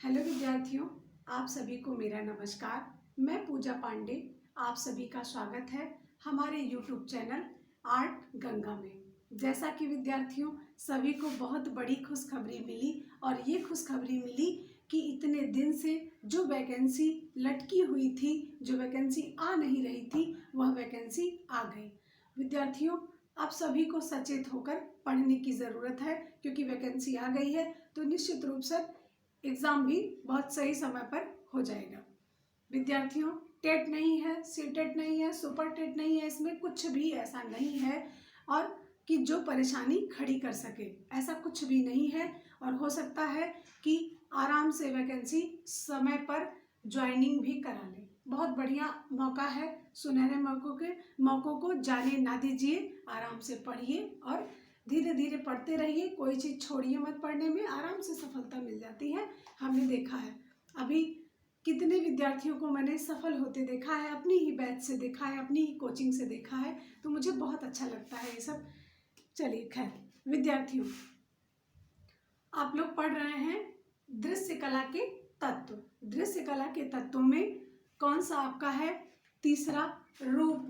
Hello विद्यार्थियों, आप सभी को मेरा नमस्कार। मैं पूजा पांडे, आप सभी का स्वागत है हमारे YouTube चैनल आर्ट गंगा में। जैसा कि विद्यार्थियों सभी को बहुत बड़ी खुशखबरी मिली और ये खुशखबरी मिली कि इतने दिन से जो वैकेंसी लटकी हुई थी, जो वैकेंसी आ नहीं रही थी, वह वैकेंसी आ गई। विद्यार्थियों, आप सभी को सचेत होकर पढ़ने की ज़रूरत है, क्योंकि वैकेंसी आ गई है तो निश्चित रूप से एग्ज़ाम भी बहुत सही समय पर हो जाएगा। विद्यार्थियों, टेट नहीं है, सी टेट नहीं है, सुपर टेट नहीं है, इसमें कुछ भी ऐसा नहीं है और कि जो परेशानी खड़ी कर सके, ऐसा कुछ भी नहीं है। और हो सकता है कि आराम से वैकेंसी समय पर ज्वाइनिंग भी करा लें। बहुत बढ़िया मौका है, सुनहरे मौक़ों को जाने ना दीजिए। आराम से पढ़िए और धीरे धीरे पढ़ते रहिए, कोई चीज़ छोड़िए मत। पढ़ने में आराम से सफलता मिल जाती है, हमने देखा है। अभी कितने विद्यार्थियों को मैंने सफल होते देखा है, अपनी ही बैच से देखा है, अपनी ही कोचिंग से देखा है, तो मुझे बहुत अच्छा लगता है ये सब। चलिए खैर विद्यार्थियों, आप लोग पढ़ रहे हैं दृश्य कला के तत्व। दृश्य कला के तत्वों में कौन सा आपका है? तीसरा, रूप।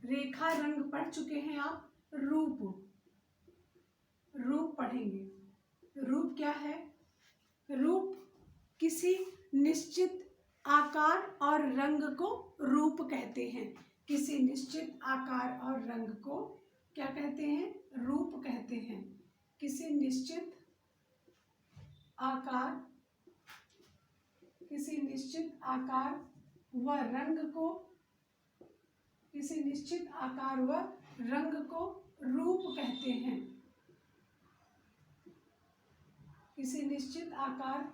रेखा रंग पढ़ चुके हैं आप, रूप। रूप पढ़ेंगे। रूप क्या है? रूप किसी निश्चित आकार और रंग को रूप कहते हैं। किसी निश्चित आकार और रंग को क्या कहते हैं? रूप कहते हैं। किसी निश्चित आकार व रंग को, किसी निश्चित आकार व रंग को रूप कहते हैं। किसी निश्चित आकार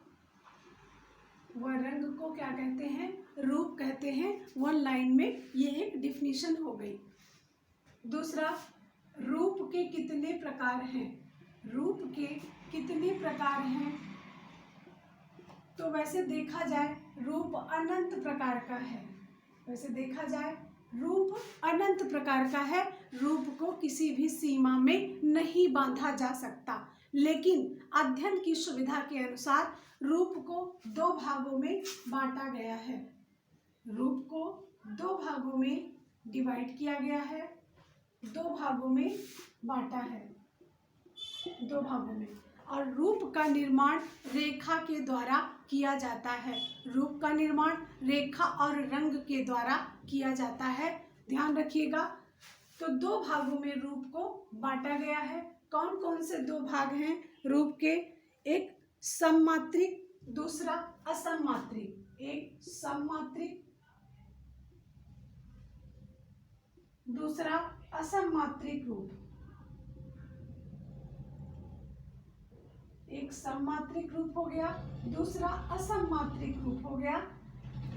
व रंग को क्या कहते हैं? रूप कहते हैं। वन लाइन में ये एक डिफिनीशन हो गई। दूसरा, रूप के कितने प्रकार हैं? रूप के कितने प्रकार हैं? तो वैसे देखा जाए रूप अनंत प्रकार का है। वैसे देखा जाए रूप अनंत प्रकार का है। रूप को किसी भी सीमा में नहीं बांधा जा सकता, लेकिन अध्ययन की सुविधा के अनुसार रूप को दो भागों में बांटा गया है। रूप को दो भागों में डिवाइड किया गया है, दो भागों में बांटा है, दो भागों में। और रूप का निर्माण रेखा के द्वारा किया जाता है। रूप का निर्माण रेखा और रंग के द्वारा किया जाता है, ध्यान रखिएगा। तो दो भागों में रूप को बांटा गया है। कौन कौन से दो भाग हैं रूप के? एक सममात्रिक, दूसरा असममात्रिक। एक सममात्रिक, दूसरा असममात्रिक रूप। एक सममात्रिक रूप हो गया, दूसरा असममात्रिक रूप हो गया।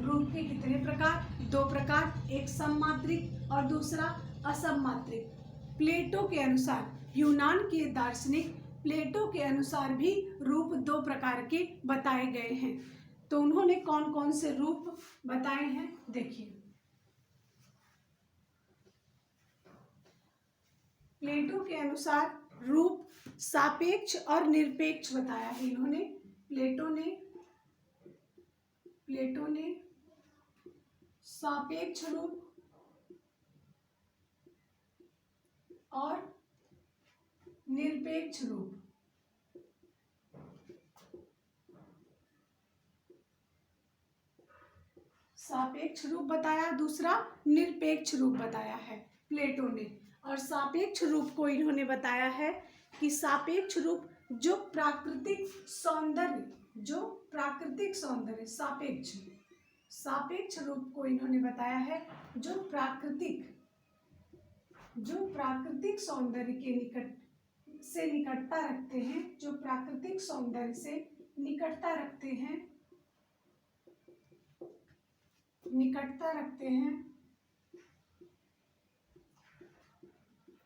रूप के कितने प्रकार? दो प्रकार, एक सममात्रिक और दूसरा असममात्रिक। प्लेटो के अनुसार, यूनान के दार्शनिक प्लेटो के अनुसार भी रूप दो प्रकार के बताए गए हैं। तो उन्होंने कौन कौन से रूप बताए हैं देखिए। प्लेटो के अनुसार रूप सापेक्ष और निरपेक्ष बताया है इन्होंने। प्लेटो ने सापेक्ष रूप और निरपेक्ष रूप, सापेक्ष रूप बताया, दूसरा निरपेक्ष रूप बताया है प्लेटो ने। और सापेक्ष रूप को इन्होंने बताया है कि सापेक्ष रूप जो प्राकृतिक सौंदर्य, सापेक्ष रूप को इन्होंने बताया है जो प्राकृतिक सौंदर्य के निकटता रखते हैं, जो प्राकृतिक सौंदर्य से निकटता रखते हैं,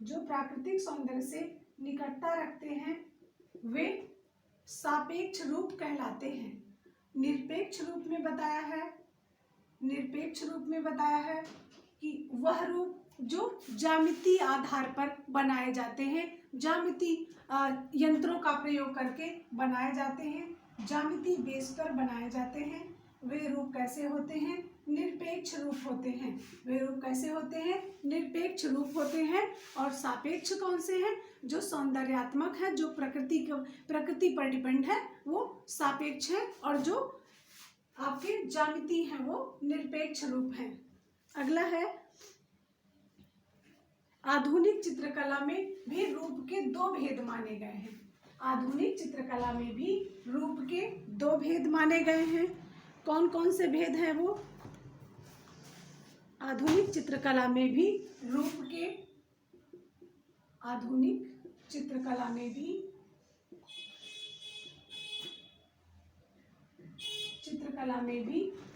जो प्राकृतिक सौंदर्य से निकटता रखते हैं, वे सापेक्ष रूप कहलाते हैं। निरपेक्ष रूप में बताया है कि वह रूप जो ज्यामितीय आधार पर बनाए जाते हैं, ज्यामितीय यंत्रों का प्रयोग करके बनाए जाते हैं। ज्यामिति बेस पर बनाए जाते हैं। वे रूप कैसे होते हैं? निरपेक्ष रूप होते हैं। वे रूप कैसे होते हैं? निरपेक्ष रूप होते हैं। और सापेक्ष कौन से हैं? जो सौंदर्यात्मक है, जो प्रकृति पर डिपेंड है, वो सापेक्ष है। और जो आपके ज्यामिति हैं वो निरपेक्ष रूप हैं। अगला है, आधुनिक चित्रकला में भी रूप के दो भेद माने गए हैं। आधुनिक चित्रकला में भी रूप के दो भेद माने गए हैं। कौन कौन से भेद हैं वो? आधुनिक चित्रकला में भी रूप के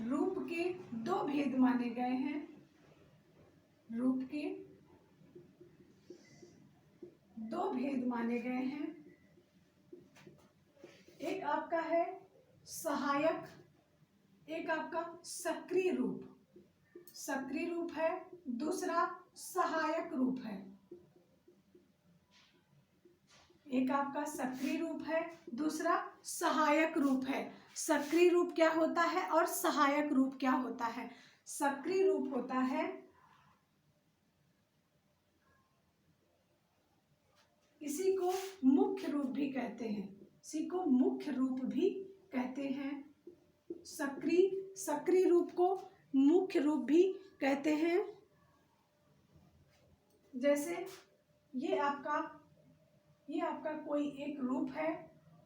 रूप के दो भेद माने गए हैं। रूप के दो भेद माने गए हैं। एक आपका है सहायक, एक आपका सक्रिय रूप। सक्रिय रूप है, दूसरा सहायक रूप है। एक आपका सक्रिय रूप है, दूसरा सहायक रूप है। सक्रिय रूप क्या होता है और सहायक रूप क्या होता है? सक्रिय रूप होता है, इसी को मुख्य रूप भी कहते हैं। इसी को मुख्य रूप भी कहते हैं। सक्रिय रूप को मुख्य रूप भी कहते हैं। जैसे ये आपका कोई एक रूप है,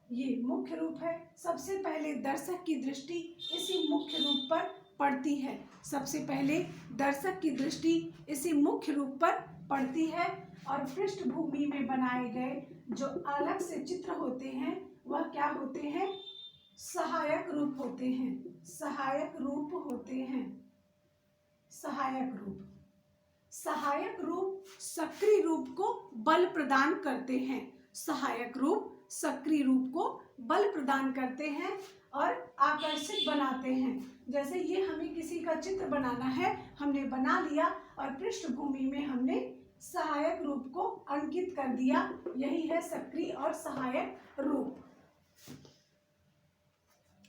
ये मुख्य रूप है। सबसे पहले दर्शक की दृष्टि इसी मुख्य रूप पर पड़ती है। सबसे पहले दर्शक की दृष्टि इसी मुख्य रूप पर पड़ती है। और पृष्ठभूमि में बनाए गए जो अलग से चित्र होते हैं वह क्या होते हैं? सहायक रूप होते हैं। सहायक रूप होते हैं। सहायक रूप सक्रिय रूप को बल प्रदान करते हैं। सहायक रूप सक्रिय रूप को बल प्रदान करते हैं और आकर्षित बनाते हैं। जैसे ये हमें किसी का चित्र बनाना है, हमने बना लिया और पृष्ठभूमि में हमने सहायक रूप को अंकित कर दिया। यही है सक्रिय और सहायक रूप।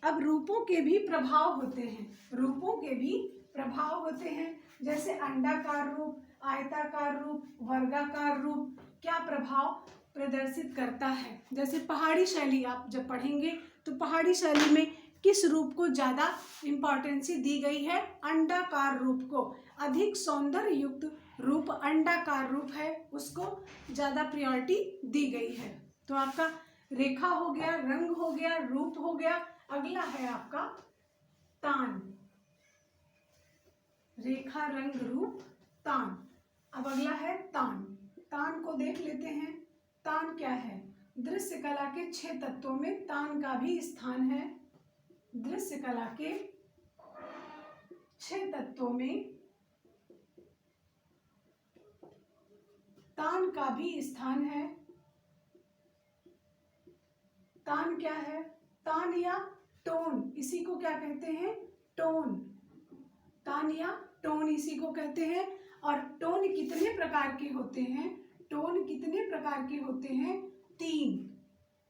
अब रूपों के भी प्रभाव होते हैं। रूपों के भी प्रभाव होते हैं। जैसे अंडाकार रूप, आयताकार रूप, वर्गाकार रूप क्या प्रभाव प्रदर्शित करता है? जैसे पहाड़ी शैली आप जब पढ़ेंगे तो पहाड़ी शैली में किस रूप को ज़्यादा इम्पोर्टेंसी दी गई है? अंडाकार रूप को। अधिक सौंदर्य युक्त रूप अंडाकार रूप है, उसको ज़्यादा प्रायोरिटी दी गई है। तो आपका रेखा हो गया, रंग हो गया, रूप हो गया। अगला है आपका तान। रेखा, रंग, रूप, तान। अब अगला है तान। तान को देख लेते हैं। तान क्या है? दृश्य कला के 6 तत्वों में तान का भी स्थान है। दृश्य कला के 6 तत्वों में तान का भी स्थान है। तान क्या है? तान या टोन, इसी को क्या कहते हैं? टोन। तान या टोन इसी को कहते हैं। और टोन कितने प्रकार के होते हैं? टोन कितने प्रकार के होते हैं? 3।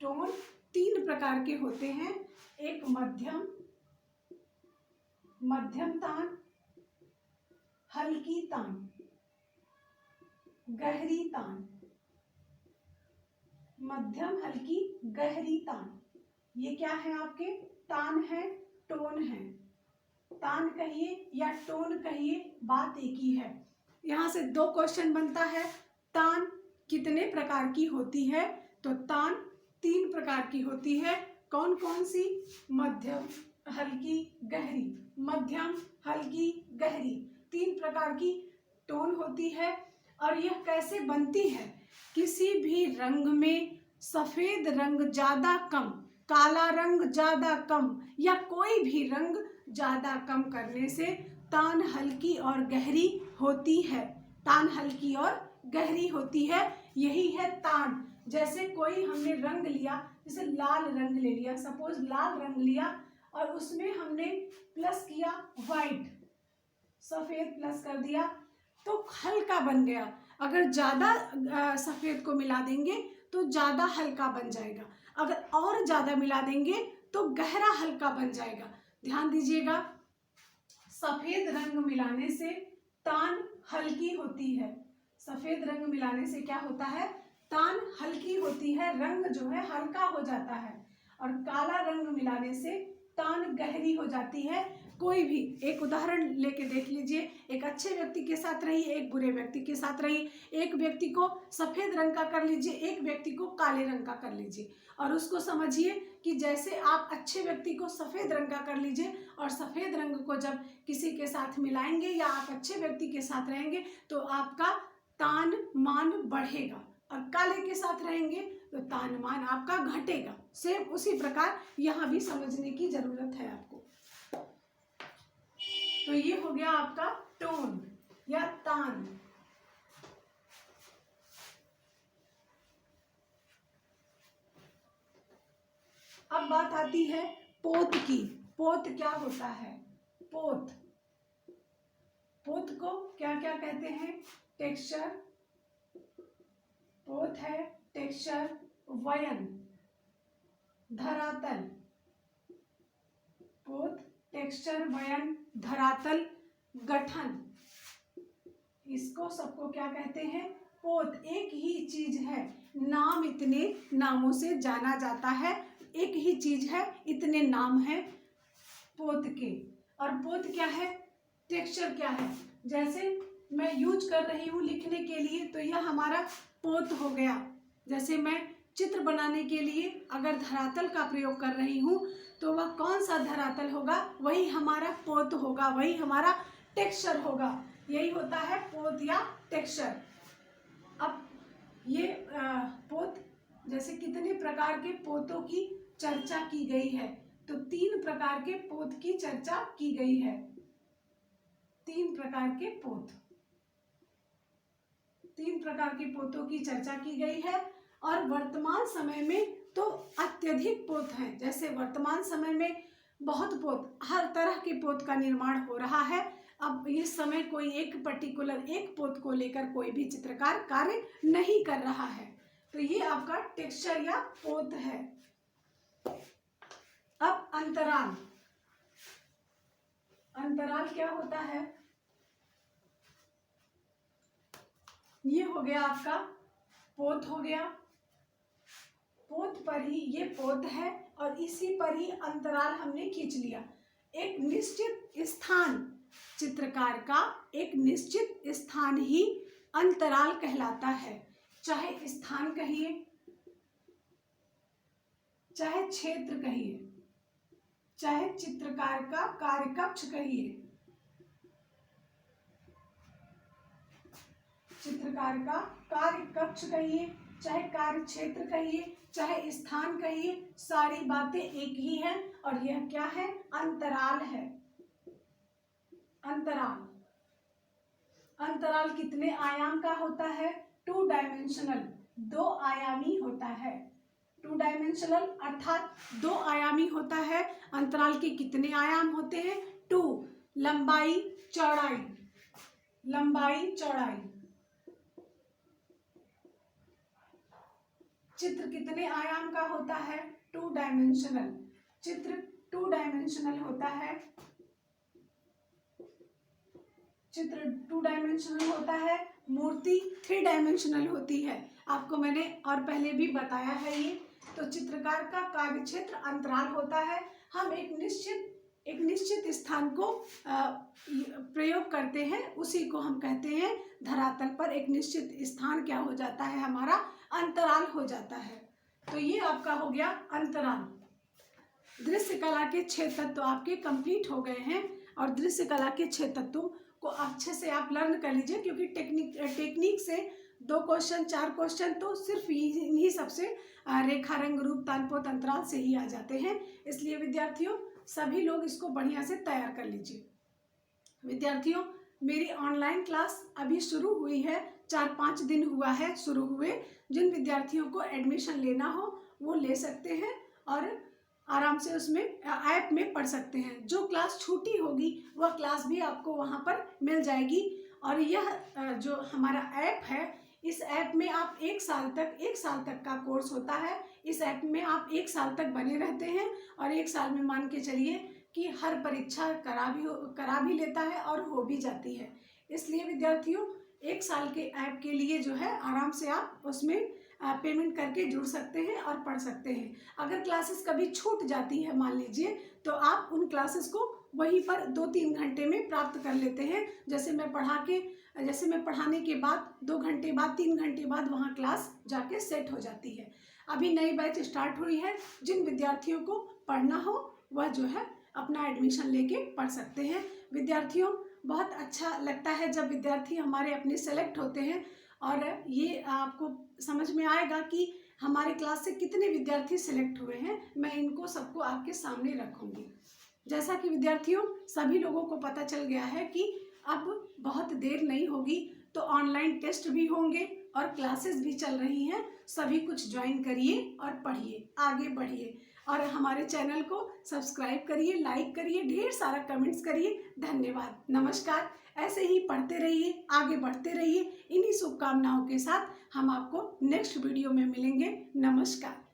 टोन 3 प्रकार के होते हैं। एक मध्यम तान, हल्की तान, गहरी तान। मध्यम, हल्की, गहरी तान, ये क्या है आपके? तान है, टोन है। तान कहिए या टोन कहिए, बात एक ही है। यहाँ से 2 क्वेश्चन बनता है। तान कितने प्रकार की होती है? तो तान 3 प्रकार की होती है। कौन कौन सी? मध्यम, हल्की, गहरी। मध्यम, हल्की, गहरी, 3 प्रकार की टोन होती है। और यह कैसे बनती है? किसी भी रंग में सफेद रंग ज्यादा कम, काला रंग ज्यादा कम या कोई भी रंग ज्यादा कम करने से तान हल्की और गहरी होती है। तान हल्की और गहरी होती है, यही है तान। जैसे कोई हमने रंग लिया, जैसे लाल रंग ले लिया, सपोज लाल रंग लिया और उसमें हमने प्लस किया व्हाइट, सफेद प्लस कर दिया तो हल्का बन गया। अगर ज़्यादा सफ़ेद को मिला देंगे तो ज़्यादा हल्का बन जाएगा। अगर और ज़्यादा मिला देंगे तो गहरा हल्का बन जाएगा। ध्यान दीजिएगा, सफेद रंग मिलाने से तान हल्की होती है। सफेद रंग मिलाने से क्या होता है? तान हल्की होती है, रंग जो है हल्का हो जाता है। और काला रंग मिलाने से तान गहरी हो जाती है। कोई भी एक उदाहरण लेके देख लीजिए, एक अच्छे व्यक्ति के साथ रहिए, एक बुरे व्यक्ति के साथ रहिए। एक व्यक्ति को सफेद रंग का कर लीजिए, एक व्यक्ति को काले रंग का कर लीजिए, और उसको समझिए कि जैसे आप अच्छे व्यक्ति को सफेद रंग का कर लीजिए और सफेद रंग को जब किसी के साथ मिलाएंगे या आप अच्छे व्यक्ति के साथ रहेंगे तो आपका तान मान बढ़ेगा, और काले के साथ रहेंगे तो तान मान आपका घटेगा। सेम उसी प्रकार यहाँ भी समझने की जरूरत है आपको। तो ये हो गया आपका टोन या तान। अब बात आती है पोत की। पोत क्या होता है? पोत, पोत को क्या क्या कहते हैं? टेक्सचर, पोत है टेक्सचर, वयन, धरातल। पोत, टेक्सचर, वयन, धरातल, गठन, इसको सबको क्या कहते हैं? पोत। एक ही चीज है, नाम इतने नामों से जाना जाता है, एक ही चीज है, इतने नाम है पोत के। और पोत क्या है? टेक्सचर क्या है? जैसे मैं यूज कर रही हूँ लिखने के लिए तो यह हमारा पोत हो गया। जैसे मैं चित्र बनाने के लिए अगर धरातल का प्रयोग कर रही हूँ तो वह कौन सा धरातल होगा? वही हमारा पोत होगा, वही हमारा टेक्सचर होगा। यही होता है पोत या टेक्सचर। अब ये पोत, जैसे कितने प्रकार के पोतों की चर्चा की गई है, तो 3 प्रकार के पोत की चर्चा की गई है। 3 प्रकार के पोत, 3 प्रकार के पोतों की चर्चा की गई है। और वर्तमान समय में तो अत्यधिक पोत हैं। जैसे वर्तमान समय में बहुत पोत, हर तरह के पोत का निर्माण हो रहा है। अब इस समय कोई एक पर्टिकुलर एक पोत को लेकर कोई भी चित्रकार कार्य नहीं कर रहा है। तो ये आपका टेक्सचर या पोत है। अब अंतराल। अंतराल क्या होता है? ये हो गया आपका पोत हो गया। पोत पर ही ये पोत है और इसी पर ही अंतराल हमने खींच लिया। एक निश्चित स्थान, चित्रकार का एक निश्चित स्थान ही अंतराल कहलाता है। चाहे स्थान कहिए, चाहे क्षेत्र कहिए, चाहे चित्रकार का कार्यकक्ष कहिए, चित्रकार का कार्यकक्ष कहिए, चाहे कार्य क्षेत्र कहिए, चाहे स्थान कहिए, सारी बातें एक ही हैं। और यह क्या है? अंतराल है। अंतराल, अंतराल कितने आयाम का होता है? 2 डायमेंशनल, 2 आयामी होता है। 2 डायमेंशनल अर्थात 2 आयामी होता है। अंतराल के कितने आयाम होते हैं? 2, लंबाई चौड़ाई, लंबाई चौड़ाई। चित्र कितने आयाम का होता है? 2 डायमेंशनल। चित्र 2 डायमेंशनल होता है। चित्र 2 डायमेंशनल होता है। मूर्ति 3 डायमेंशनल होती है। आपको मैंने और पहले भी बताया है ये। तो चित्रकार का कार्य क्षेत्र अंतराल होता है। हम एक निश्चित स्थान को प्रयोग करते हैं, उसी को हम कहते हैं धरातल पर एक निश्चित स्थान क्या हो जाता है? हमारा अंतराल हो जाता है। तो ये आपका हो गया अंतराल। दृश्य कला के 6 तत्व आपके कंप्लीट हो गए हैं। और दृश्य कला के 6 तत्वों को अच्छे से आप लर्न कर लीजिए, क्योंकि टेक्निक से 2 क्वेश्चन 4 क्वेश्चन तो सिर्फ इन्हीं सबसे रेखा, रंग, रूप, तालपोत, अंतराल से ही आ जाते हैं। इसलिए विद्यार्थियों सभी लोग इसको बढ़िया से तैयार कर लीजिए। विद्यार्थियों मेरी ऑनलाइन क्लास अभी शुरू हुई है, 4-5 दिन हुआ है शुरू हुए। जिन विद्यार्थियों को एडमिशन लेना हो वो ले सकते हैं और आराम से उसमें ऐप में पढ़ सकते हैं। जो क्लास छूटी होगी वह क्लास भी आपको वहाँ पर मिल जाएगी। और यह जो हमारा ऐप है इस ऐप में आप एक साल तक का कोर्स होता है। इस ऐप में आप एक साल तक बने रहते हैं और एक साल में मान के चलिए कि हर परीक्षा करा भी लेता है और हो भी जाती है। इसलिए विद्यार्थियों, एक साल के ऐप के लिए जो है आराम से आप उसमें पेमेंट करके जुड़ सकते हैं और पढ़ सकते हैं। अगर क्लासेस कभी छूट जाती है मान लीजिए, तो आप उन क्लासेस को वहीं पर 2-3 घंटे में प्राप्त कर लेते हैं। जैसे मैं पढ़ाने के बाद 2 घंटे बाद 3 घंटे बाद वहाँ क्लास जाके सेट हो जाती है। अभी नई बैच स्टार्ट हुई है। जिन विद्यार्थियों को पढ़ना हो वह जो है अपना एडमिशन लेके पढ़ सकते हैं। विद्यार्थियों, बहुत अच्छा लगता है जब विद्यार्थी हमारे अपने सेलेक्ट होते हैं, और ये आपको समझ में आएगा कि हमारे क्लास से कितने विद्यार्थी सिलेक्ट हुए हैं। मैं इनको सबको आपके सामने रखूंगी। जैसा कि विद्यार्थियों, सभी लोगों को पता चल गया है कि अब बहुत देर नहीं होगी तो ऑनलाइन टेस्ट भी होंगे और क्लासेस भी चल रही हैं। सभी कुछ ज्वाइन करिए और पढ़िए, आगे बढ़िए, और हमारे चैनल को सब्सक्राइब करिए, लाइक करिए, ढेर सारा कमेंट्स करिए। धन्यवाद, नमस्कार। ऐसे ही पढ़ते रहिए, आगे बढ़ते रहिए। इन्हीं शुभकामनाओं के साथ हम आपको नेक्स्ट वीडियो में मिलेंगे। नमस्कार।